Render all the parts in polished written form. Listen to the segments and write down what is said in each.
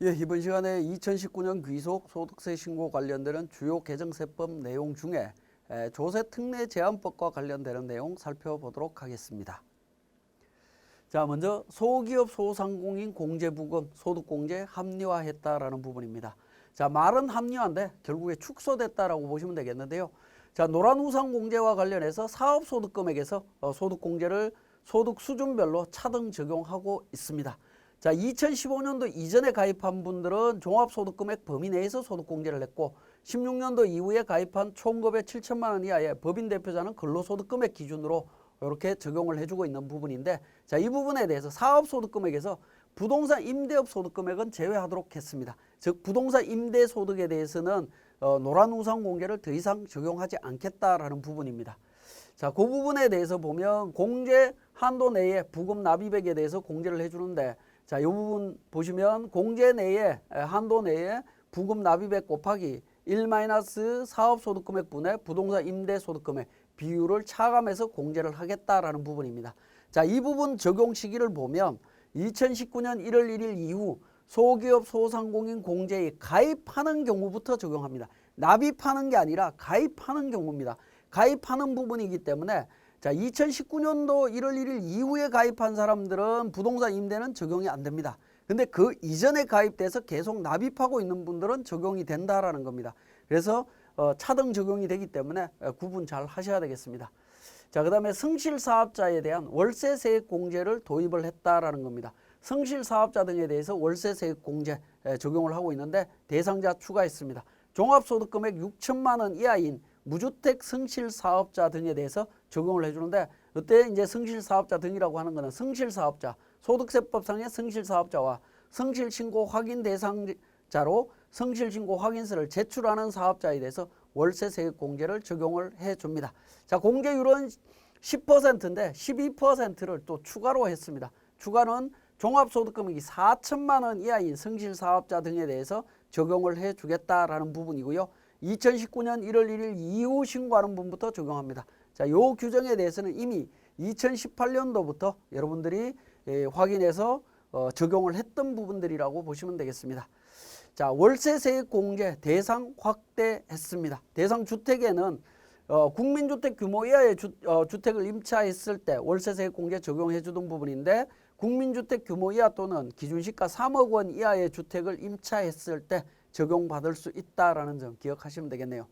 예, 이번 시간에 2019년 귀속 소득세 신고 관련되는 주요 개정세법 내용 중에 조세 특례 제한법과 관련되는 내용 살펴보도록 하겠습니다. 자, 먼저 소기업 소상공인 공제부금 소득공제 합리화했다라는 부분입니다. 자, 말은 합리화인데 결국에 축소됐다라고 보시면 되겠는데요. 자, 노란우산 공제와 관련해서 사업소득금액에서 소득공제를 소득 수준별로 차등 적용하고 있습니다. 자, 2015년도 이전에 가입한 분들은 종합소득금액 범위 내에서 소득공제를 했고 16년도 이후에 가입한 총급의 7천만 원 이하의 법인 대표자는 근로소득금액 기준으로 이렇게 적용을 해주고 있는 부분인데, 자, 이 부분에 대해서 사업소득금액에서 부동산 임대업 소득금액은 제외하도록 했습니다. 즉 부동산 임대 소득에 대해서는 노란우산 공제를 더 이상 적용하지 않겠다라는 부분입니다. 자, 그 부분에 대해서 보면 공제 한도 내에 부금 납입액에 대해서 공제를 해주는데, 자, 이 부분 보시면 공제 내에 한도 내에 부금 납입액 곱하기 1- 사업소득금액분의 부동산 임대소득금액 비율을 차감해서 공제를 하겠다라는 부분입니다. 자, 이 부분 적용 시기를 보면 2019년 1월 1일 이후 소기업 소상공인 공제에 가입하는 경우부터 적용합니다. 납입하는 게 아니라 가입하는 경우입니다. 가입하는 부분이기 때문에 자, 2019년도 1월 1일 이후에 가입한 사람들은 부동산 임대는 적용이 안 됩니다. 근데 그 이전에 가입돼서 계속 납입하고 있는 분들은 적용이 된다라는 겁니다. 그래서 차등 적용이 되기 때문에 구분 잘 하셔야 되겠습니다. 자, 그 다음에 성실사업자에 대한 월세세액 공제를 도입을 했다라는 겁니다. 성실사업자 등에 대해서 월세세액 공제 적용을 하고 있는데 대상자 추가했습니다. 종합소득금액 6천만 원 이하인 무주택 성실사업자 등에 대해서 적용을 해주는데, 이때 이제 성실사업자 등이라고 하는 것은 성실사업자, 소득세법상의 성실사업자와 성실신고 확인 대상자로 성실신고 확인서를 제출하는 사업자에 대해서 월세세액 공제를 적용을 해줍니다. 자, 공제율은 10%인데 12%를 또 추가로 했습니다. 추가는 종합소득금액이 4천만 원 이하인 성실사업자 등에 대해서 적용을 해주겠다라는 부분이고요. 2019년 1월 1일 이후 신고하는 분부터 적용합니다. 자, 이 규정에 대해서는 이미 2018년도부터 여러분들이 확인해서 적용을 했던 부분들이라고 보시면 되겠습니다. 자, 월세세액 공제 대상 확대했습니다. 대상 주택에는 국민주택 규모 이하의 주택을 임차했을 때 월세세액 공제 적용해 주던 부분인데, 국민주택 규모 이하 또는 기준시가 3억 원 이하의 주택을 임차했을 때 적용받을 수 있다라는 점 기억하시면 되겠네요.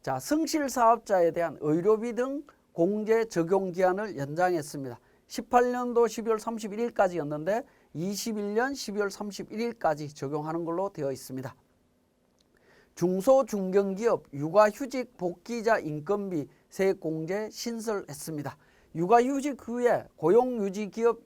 자, 성실사업자에 대한 의료비 등 공제 적용 기한을 연장했습니다. 18년도 12월 31일까지였는데 21년 12월 31일까지 적용하는 걸로 되어 있습니다. 중소중견기업 육아휴직 복귀자 인건비 세액 공제 신설했습니다. 육아휴직 후에 고용유지기업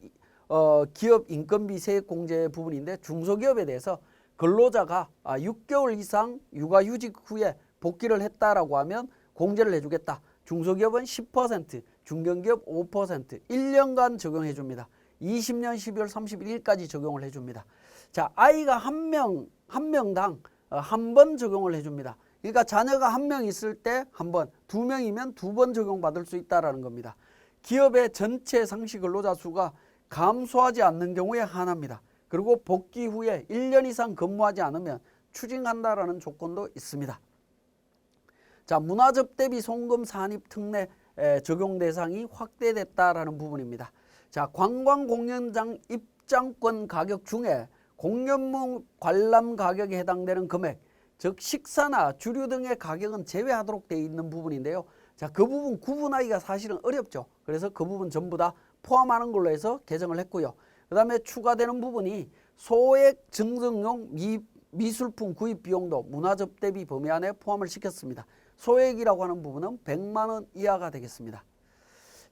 기업 인건비 세액 공제 부분인데, 중소기업에 대해서 근로자가 6개월 이상 육아휴직 후에 복귀를 했다라고 하면 공제를 해주겠다. 중소기업은 10%, 중견기업 5%, 1년간 적용해 줍니다. 20년 12월 31일까지 적용을 해줍니다. 자, 아이가 한 명당 한 번 적용을 해줍니다. 그러니까 자녀가 한 명 있을 때 한 번, 두 명이면 두 번 적용받을 수 있다는 겁니다. 기업의 전체 상시 근로자 수가 감소하지 않는 경우에 한합니다. 그리고 복귀 후에 1년 이상 근무하지 않으면 추징한다라는 조건도 있습니다. 자, 문화접대비 송금 산입 특례 적용 대상이 확대됐다라는 부분입니다. 자, 관광공연장 입장권 가격 중에 공연문 관람 가격에 해당되는 금액, 즉 식사나 주류 등의 가격은 제외하도록 되어 있는 부분인데요. 자, 그 부분 구분하기가 사실은 어렵죠. 그래서 그 부분 전부 다 포함하는 걸로 해서 개정을 했고요. 그 다음에 추가되는 부분이 소액 증정용 미술품 구입 비용도 문화접대비 범위 안에 포함을 시켰습니다. 소액이라고 하는 부분은 100만 원 이하가 되겠습니다.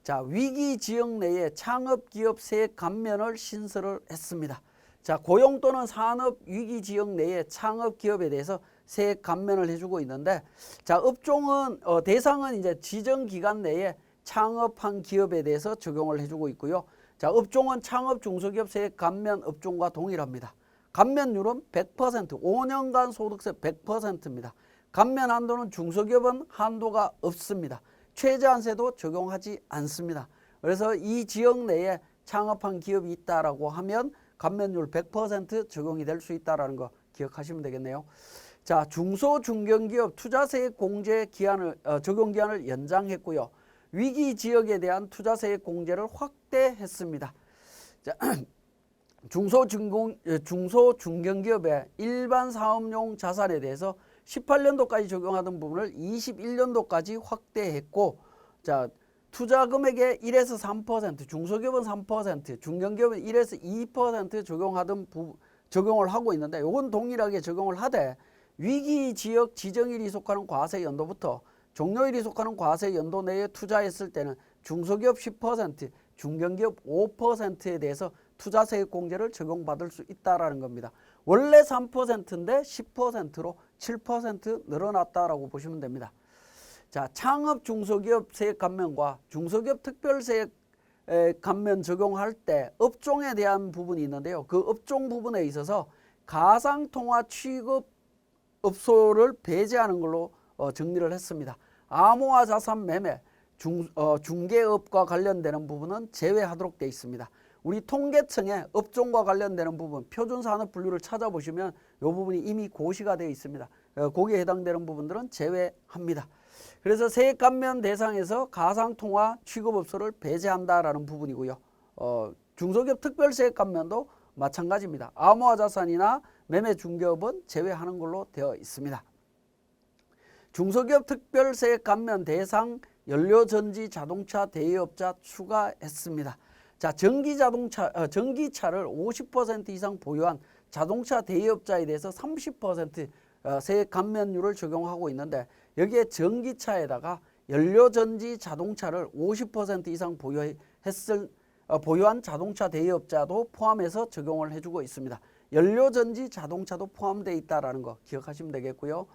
자, 위기지역 내에 창업기업 세액 감면을 신설을 했습니다. 자, 고용 또는 산업 위기지역 내에 창업기업에 대해서 세액 감면을 해주고 있는데, 자, 업종은 대상은 이제 지정기간 내에 창업한 기업에 대해서 적용을 해주고 있고요. 자, 업종은 창업 중소기업 세액 감면 업종과 동일합니다. 감면율은 100%, 5년간 소득세 100%입니다. 감면 한도는 중소기업은 한도가 없습니다. 최저한세도 적용하지 않습니다. 그래서 이 지역 내에 창업한 기업이 있다라고 하면 감면율 100% 적용이 될 수 있다는 거 기억하시면 되겠네요. 자, 중소중견기업 투자세액 공제 기한을 적용 기한을 연장했고요. 위기 지역에 대한 투자세액 공제를 확대했습니다. 자, 중소중견기업의 일반 사업용 자산에 대해서 18년도까지 적용하던 부분을 21년도까지 확대했고, 자, 투자 금액의 1에서 3%, 중소기업은 3%, 중견기업은 1에서 2% 적용을 하고 있는데, 이건 동일하게 적용을 하되 위기 지역 지정일이 속하는 과세 연도부터 종료일이 속하는 과세 연도 내에 투자했을 때는 중소기업 10%, 중견기업 5%에 대해서 투자세액 공제를 적용받을 수 있다는 겁니다. 원래 3%인데 10%로 7% 늘어났다라고 보시면 됩니다. 자, 창업 중소기업 세액 감면과 중소기업 특별세액 감면 적용할 때 업종에 대한 부분이 있는데요. 그 업종 부분에 있어서 가상통화 취급 업소를 배제하는 걸로 정리를 했습니다. 암호화 자산 매매, 중개업과 관련되는 부분은 제외하도록 되어 있습니다. 우리 통계청의 업종과 관련되는 부분, 표준산업 분류를 찾아보시면 이 부분이 이미 고시가 되어 있습니다. 거기에 해당되는 부분들은 제외합니다. 그래서 세액 감면 대상에서 가상통화 취급업소를 배제한다라는 부분이고요. 중소기업 특별세액 감면도 마찬가지입니다. 암호화 자산이나 매매 중개업은 제외하는 걸로 되어 있습니다. 중소기업 특별세액 감면 대상 연료전지 자동차 대여업자 추가했습니다. 자, 전기차를 50% 이상 보유한 자동차 대여업자에 대해서 30% 세액 감면율을 적용하고 있는데, 여기에 전기차에다가 연료전지 자동차를 50% 이상 보유한 자동차 대여업자도 포함해서 적용을 해주고 있습니다. 연료전지 자동차도 포함되어 있다는 거 기억하시면 되겠고요.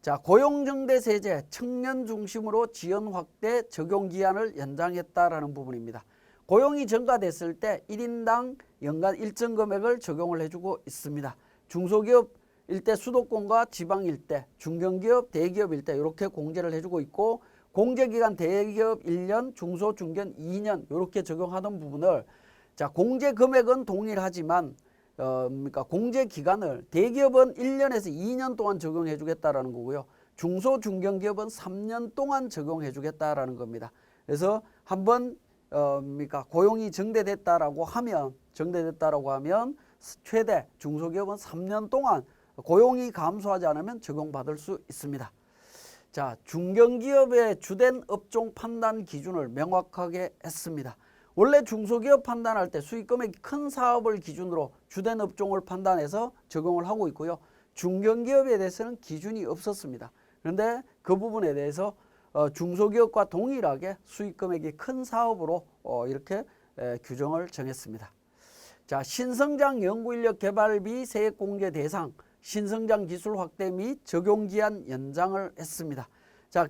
자, 고용정대세제 청년 중심으로 지원 확대 적용 기한을 연장했다라는 부분입니다. 고용이 증가됐을 때 1인당 연간 일정 금액을 적용을 해주고 있습니다. 중소기업 일대 수도권과 지방 일대, 중견기업, 대기업 일대 이렇게 공제를 해주고 있고, 공제기간 대기업 1년, 중소, 중견 2년 이렇게 적용하던 부분을, 자, 공제 금액은 동일하지만 공제 기간을 대기업은 1년에서 2년 동안 적용해 주겠다라는 거고요. 중소, 중견기업은 3년 동안 적용해 주겠다라는 겁니다. 그래서 한번 고용이 정대됐다라고 하면 최대 중소기업은 3년 동안 고용이 감소하지 않으면 적용받을 수 있습니다. 자, 중견기업의 주된 업종 판단 기준을 명확하게 했습니다. 원래 중소기업 판단할 때 수익금액이 큰 사업을 기준으로 주된 업종을 판단해서 적용을 하고 있고요. 중견기업에 대해서는 기준이 없었습니다. 그런데 그 부분에 대해서 중소기업과 동일하게 수익금액이 큰 사업으로 이렇게 규정을 정했습니다. 자, 신성장 연구인력 개발비 세액 공제 대상, 신성장 기술 확대 및 적용기한 연장을 했습니다. 자,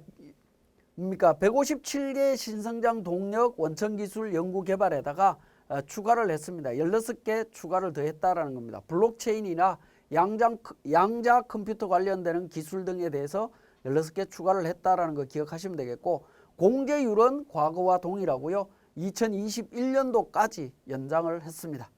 157개 신성장 동력 원천기술 연구개발에다가 추가를 했습니다. 16개 추가를 더했다라는 겁니다. 블록체인이나 양자 컴퓨터 관련되는 기술 등에 대해서 16개 추가를 했다라는 거 기억하시면 되겠고, 공제율은 과거와 동일하고요. 2021년도까지 연장을 했습니다.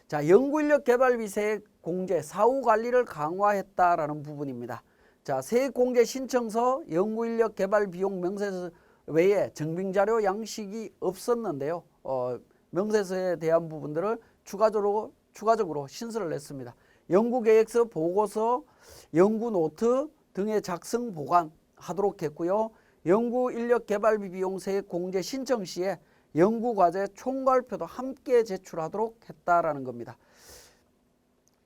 자, 연구인력 개발비 세액 공제 사후 관리를 강화했다라는 부분입니다. 자, 세액 공제 신청서, 연구인력 개발 비용 명세서 외에 증빙자료 양식이 없었는데요. 명세서에 대한 부분들을 추가적으로 신설을 했습니다. 연구계획서, 보고서, 연구노트 등의 작성 보관하도록 했고요. 연구인력 개발비 비용 세액 공제 신청 시에 연구과제 총괄표도 함께 제출하도록 했다라는 겁니다.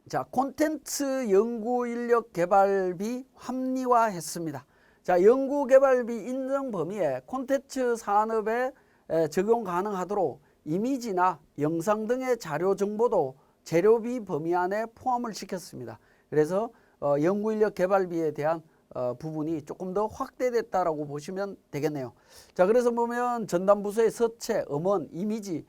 자, 콘텐츠 연구인력 개발비 합리화했습니다. 자, 연구개발비 인정 범위에 콘텐츠 산업에 적용 가능하도록 이미지나 영상 등의 자료 정보도 재료비 범위 안에 포함을 시켰습니다. 그래서 연구인력 개발비에 대한 부분이 조금 더 확대됐다라고 보시면 되겠네요. 자, 그래서 보면 전담부서의 서체, 음원, 이미지,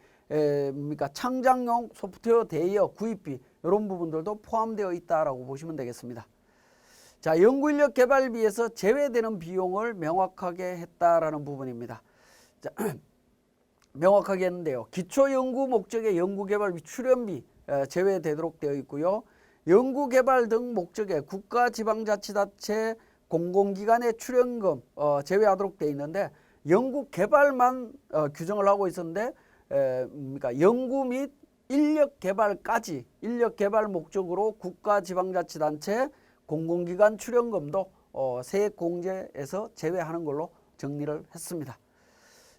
창작용 소프트웨어 대여, 구입비 이런 부분들도 포함되어 있다라고 보시면 되겠습니다. 자, 연구인력 개발비에서 제외되는 비용을 명확하게 했다라는 부분입니다. 자, 명확하게 했는데요. 기초연구 목적의 연구개발비 출연비 제외되도록 되어 있고요. 연구개발 등 목적의 국가지방자치단체 공공기관의 출연금 제외하도록 되어 있는데 연구개발만 규정을 하고 있었는데 그러니까 연구 및 인력개발까지 인력개발 목적으로 국가지방자치단체 공공기관 출연금도 세액공제에서 제외하는 걸로 정리를 했습니다.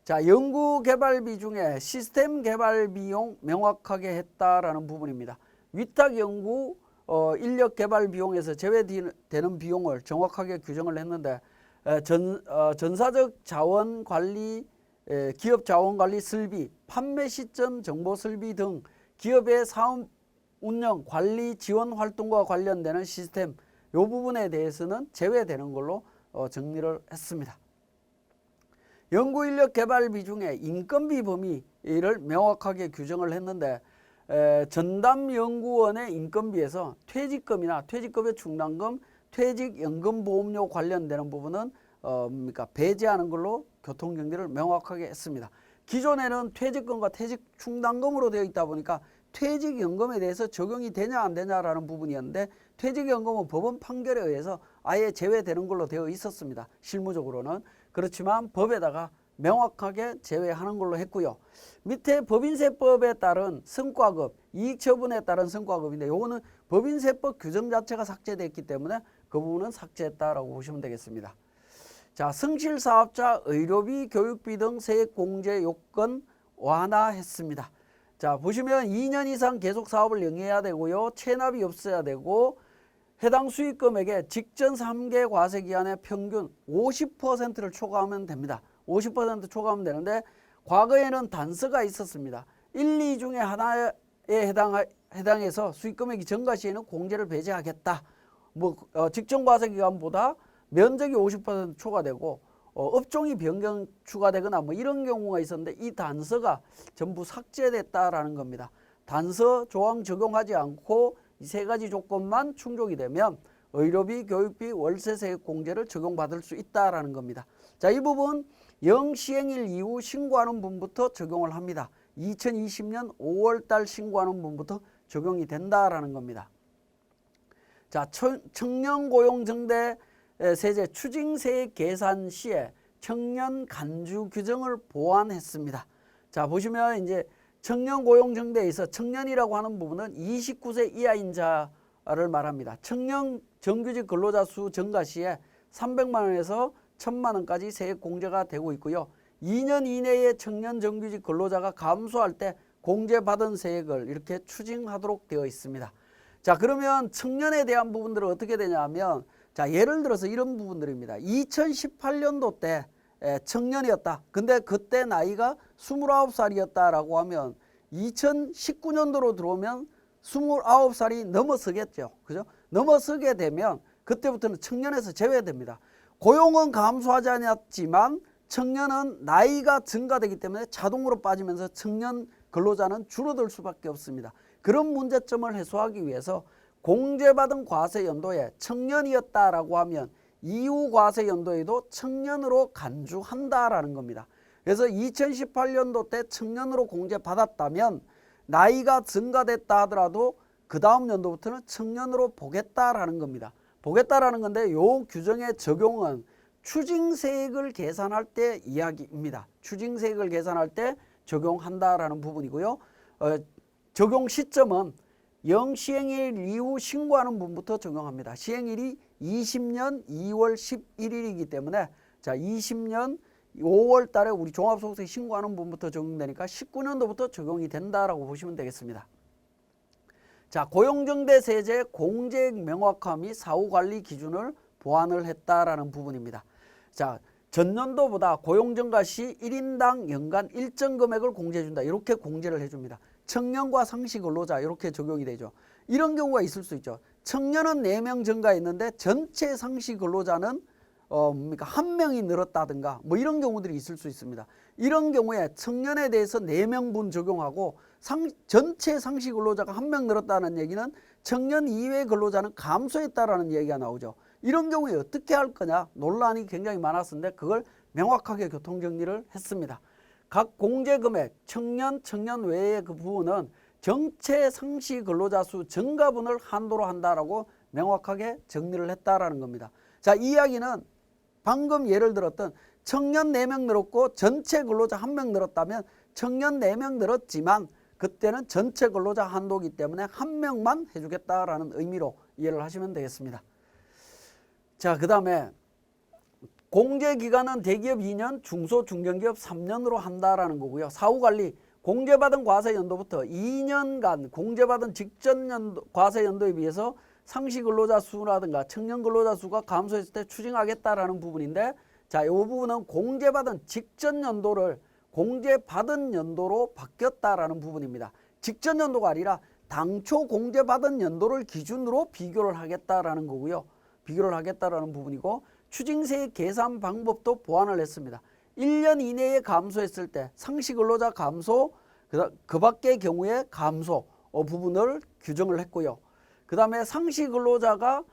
자, 연구개발비 중에 시스템 개발 비용 명확하게 했다라는 부분입니다. 위탁연구 인력개발 비용에서 제외되는 비용을 정확하게 규정을 했는데 전사적 자원관리, 기업 자원관리 설비, 판매 시점 정보 설비 등 기업의 사업 운영, 관리, 지원 활동과 관련되는 시스템 이 부분에 대해서는 제외되는 걸로 정리를 했습니다. 연구인력 개발비 중에 인건비 범위를 명확하게 규정을 했는데 전담연구원의 인건비에서 퇴직금이나 퇴직급여 충당금, 퇴직연금보험료 관련되는 부분은 배제하는 걸로 교통정리를 명확하게 했습니다. 기존에는 퇴직금과 퇴직충당금으로 되어 있다 보니까 퇴직연금에 대해서 적용이 되냐 안 되냐라는 부분이었는데 퇴직연금은 법원 판결에 의해서 아예 제외되는 걸로 되어 있었습니다. 실무적으로는. 그렇지만 법에다가 명확하게 제외하는 걸로 했고요. 밑에 법인세법에 따른 성과급, 이익처분에 따른 성과급인데 요거는 법인세법 규정 자체가 삭제됐기 때문에 그 부분은 삭제했다라고 보시면 되겠습니다. 자, 성실사업자 의료비, 교육비 등 세액공제 요건 완화했습니다. 자, 보시면 2년 이상 계속 사업을 영위해야 되고요. 체납이 없어야 되고 해당 수익금액의 직전 3개 과세기간의 평균 50%를 초과하면 됩니다. 50% 초과하면 되는데 과거에는 단서가 있었습니다. 1, 2 중에 하나에 해당해서 수익금액이 증가 시에는 공제를 배제하겠다. 직전 과세기간보다 면적이 50% 초과되고 업종이 변경 추가되거나 이런 경우가 있었는데 이 단서가 전부 삭제됐다라는 겁니다. 단서 조항 적용하지 않고 이 세 가지 조건만 충족이 되면 의료비, 교육비, 월세세액 공제를 적용받을 수 있다라는 겁니다. 자, 이 부분 영시행일 이후 신고하는 분부터 적용을 합니다. 2020년 5월달 신고하는 분부터 적용이 된다라는 겁니다. 자, 청년고용정대 세제 추징세액 계산 시에 청년 간주 규정을 보완했습니다. 자, 보시면 이제 청년고용정대에서 청년이라고 하는 부분은 29세 이하인 자를 말합니다. 청년 정규직 근로자 수 증가 시에 300만 원에서 1000만 원까지 세액 공제가 되고 있고요. 2년 이내에 청년 정규직 근로자가 감소할 때 공제받은 세액을 이렇게 추징하도록 되어 있습니다. 자, 그러면 청년에 대한 부분들은 어떻게 되냐면 자, 예를 들어서 이런 부분들입니다. 2018년도 때 청년이었다. 근데 그때 나이가 29살이었다라고 하면 2019년도로 들어오면 29살이 넘어서겠죠. 그죠? 넘어서게 되면 그때부터는 청년에서 제외됩니다. 고용은 감소하지 않았지만 청년은 나이가 증가되기 때문에 자동으로 빠지면서 청년 근로자는 줄어들 수밖에 없습니다. 그런 문제점을 해소하기 위해서 공제받은 과세 연도에 청년이었다라고 하면 이후 과세 연도에도 청년으로 간주한다라는 겁니다. 그래서 2018년도 때 청년으로 공제받았다면 나이가 증가됐다 하더라도 그 다음 연도부터는 청년으로 보겠다라는 겁니다. 보겠다라는 건데 요 규정의 적용은 추징세액을 계산할 때 이야기입니다. 추징세액을 계산할 때 적용한다라는 부분이고요. 적용 시점은 영시행일 이후 신고하는 분부터 적용합니다. 시행일이 20년 2월 11일이기 때문에 자 20년 5월 달에 우리 종합소득세 신고하는 분부터 적용되니까 19년도부터 적용이 된다라고 보시면 되겠습니다. 자, 고용정대 세제 공제액 명확화 및 사후관리 기준을 보완을 했다라는 부분입니다. 자, 전년도보다 고용정가 시 1인당 연간 일정 금액을 공제해준다. 이렇게 공제를 해줍니다. 청년과 상시 근로자 이렇게 적용이 되죠. 이런 경우가 있을 수 있죠. 청년은 4명 증가했는데 전체 상시 근로자는 1명이 늘었다든가 이런 경우들이 있을 수 있습니다. 이런 경우에 청년에 대해서 4명분 적용하고 전체 상시 근로자가 1명 늘었다는 얘기는 청년 이외의 근로자는 감소했다라는 얘기가 나오죠. 이런 경우에 어떻게 할 거냐 논란이 굉장히 많았는데 그걸 명확하게 교통정리를 했습니다. 각 공제금액 청년 외의 그 부분은 정체 상시 근로자 수 증가분을 한도로 한다라고 명확하게 정리를 했다라는 겁니다. 자, 이 이야기는 방금 예를 들었던 청년 4명 늘었고 전체 근로자 1명 늘었다면 청년 4명 늘었지만 그때는 전체 근로자 한도이기 때문에 1명만 해주겠다라는 의미로 이해를 하시면 되겠습니다. 자, 그 다음에 공제기간은 대기업 2년, 중소, 중견기업 3년으로 한다라는 거고요. 사후관리, 공제받은 과세연도부터 2년간 공제받은 직전 연도, 과세연도에 비해서 상시 근로자 수라든가 청년 근로자 수가 감소했을 때 추징하겠다라는 부분인데, 자, 이 부분은 공제받은 직전 연도를 공제받은 연도로 바뀌었다라는 부분입니다. 직전 연도가 아니라 당초 공제받은 연도를 기준으로 비교를 하겠다라는 거고요. 비교를 하겠다라는 부분이고, 추징세 계산 방법도 보완을 했습니다. 1년 이내에 감소했을 때 상시 근로자 감소, 그 밖의 경우에 감소 부분을 규정을 했고요. 그 다음에 상시 근로자가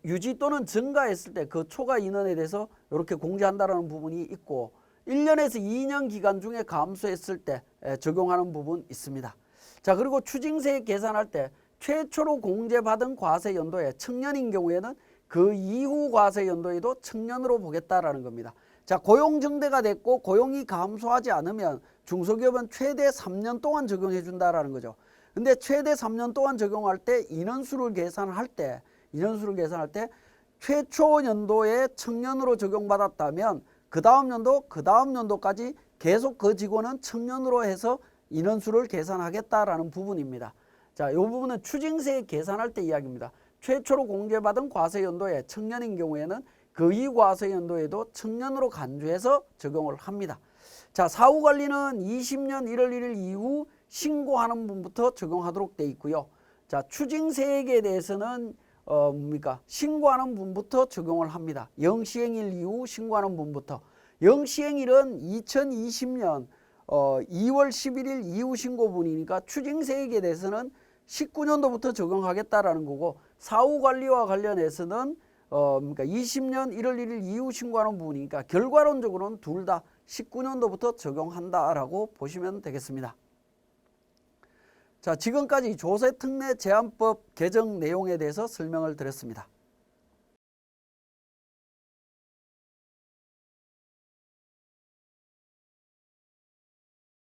유지 또는 증가했을 때 그 초과 인원에 대해서 이렇게 공제한다는 부분이 있고, 1년에서 2년 기간 중에 감소했을 때 적용하는 부분 있습니다. 자, 그리고 추징세 계산할 때 최초로 공제받은 과세 연도에 청년인 경우에는 그 이후 과세 연도에도 청년으로 보겠다라는 겁니다. 자, 고용 증대가 됐고 고용이 감소하지 않으면 중소기업은 최대 3년 동안 적용해 준다라는 거죠. 근데 최대 3년 동안 적용할 때 인원수를 계산할 때 최초 연도에 청년으로 적용받았다면 그 다음 연도까지 계속 그 직원은 청년으로 해서 인원수를 계산하겠다라는 부분입니다. 자, 이 부분은 추징세 계산할 때 이야기입니다. 최초로 공제받은 과세연도에 청년인 경우에는 그 이후 과세연도에도 청년으로 간주해서 적용을 합니다. 자, 사후관리는 20년 1월 1일 이후 신고하는 분부터 적용하도록 되어 있고요. 자, 추징세액에 대해서는 신고하는 분부터 적용을 합니다. 영시행일 이후 신고하는 분부터. 영시행일은 2020년 2월 11일 이후 신고분이니까 추징세액에 대해서는 19년도부터 적용하겠다라는 거고, 사후관리와 관련해서는 20년 1월 1일 이후 신고하는 부분이니까 결과론적으로는 둘 다 19년도부터 적용한다라고 보시면 되겠습니다. 자, 지금까지 조세특례 제한법 개정 내용에 대해서 설명을 드렸습니다.